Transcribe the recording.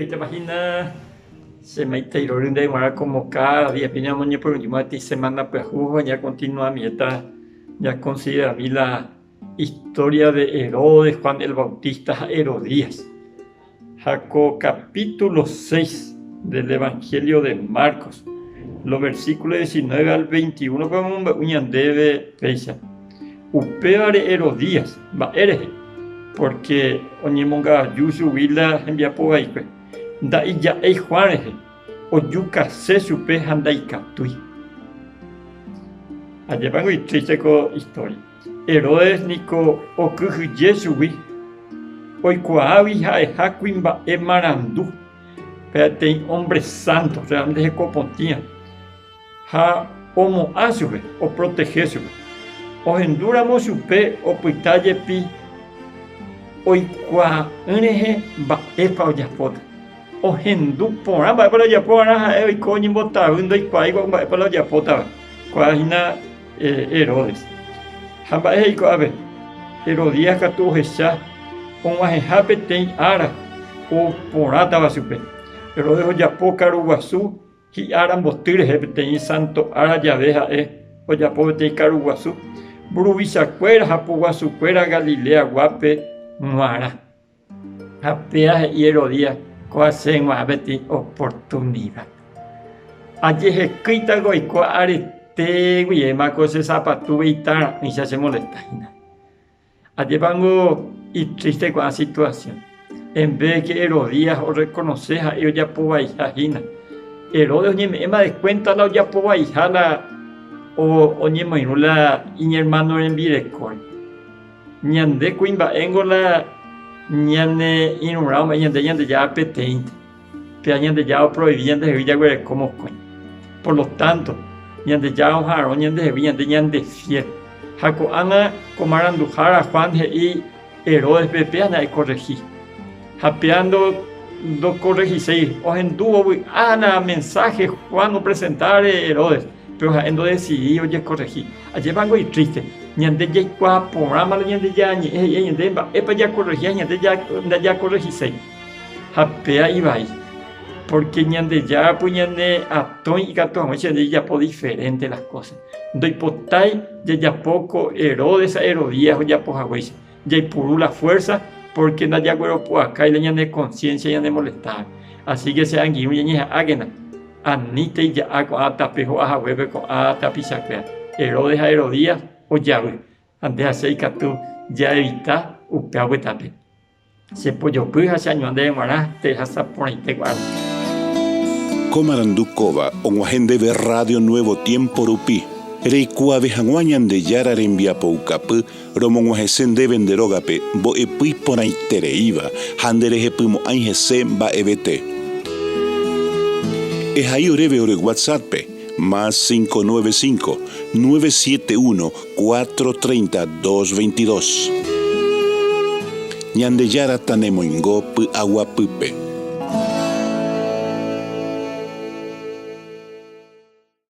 esta página se me está iroriendo de manera como cada día, pinamos ni por último de semana, pues ya continúa mi esta, ya considera la historia de Herodes, Juan el Bautista, Herodías. Jaco capítulo 6 del Evangelio de Marcos, los versículos 19 al 21, como un debe peisa. Upeare Herodías, va ereje, porque oñemonga yusu vila envía por ahí, da y ya hay Juaneje, o yuca se supe handai captui. Allá van y triste con historia. Herodes nico o kuju yesuwi, hoy coavi ha quimba e marandu, pero tem hombre santo, realmente se copontia, ha homo asube, o protegesube. O enduramos supe o puitaye pi oikua eneje ba epa oyapota o hendu porá ba para oyapora ha oiko nimbota undo ikua igua ba para oyapota kuahina Herodes hamba eiko ave Herodías katu hecha on ahehape tem ara o porá tava supe Herodes oyapo karuguasu ki ara mbotire hepe tem santo ara yaveja oyapo tem karuguasu Brubisacuera, Japuguasucuera, Galilea, Guape, Nuara. Apea y Herodías, coacen Guabeti, oportunidad. Allí es escrita goico arete, guiema, cose zapatu y tara, ni se molesta. Allí vango y triste con la situación. En vez de que Herodías o reconoce a ellos ya puedo hijajina. Herodes ni me descuenta la ya puedo hijala. O ñemoinula y hermano en Videcoin. Ñande cuimba engola ñane inurama ñande ya apetente. Pero ñande ya prohibían de villa como coin. Por lo tanto, ñande ya ojaron ñande ñande fiel. Jaco ana comarandujara Juan y Herodes bepeana y corregí. Japeando do corregí o en dúo ana mensaje Juan o presentar Herodes. Pero endo decidí oye corregí. Allí vango y triste. Ñande ya cua programa ñande ya ñande epa ya corregí ñande ya corregí sei. Japea y vai. Porque ñande ya pues ñande atón y gato ñande ya po diferente las cosas. Doy potai ya poco Herodes a Herodías ya po hawais. Ya puru la fuerza porque na ya güero po acá y le ñande conciencia ñande molestar. Así que sean guiño ñande ágena. Anita y ya a tapejo a hueve con a tapizacrea. Herodes a Herodías o llave. Antes hace que tú ya evita upeagüe tape. Se pollo puja se año de mará te hasta por ahí te guarda. Comarandukova, on agende de Radio Nuevo Tiempo Rupi. Reikua de Hanguañan de Yara envía poucapu, Romon Hesen de Venderogape, bo epui por ahí tereiva, handere hepumo aingese ba ebete. Es ahí oreve ore WhatsApp, más 595-971-430-222. Ñande yara tanemo ingo pu agua pupe.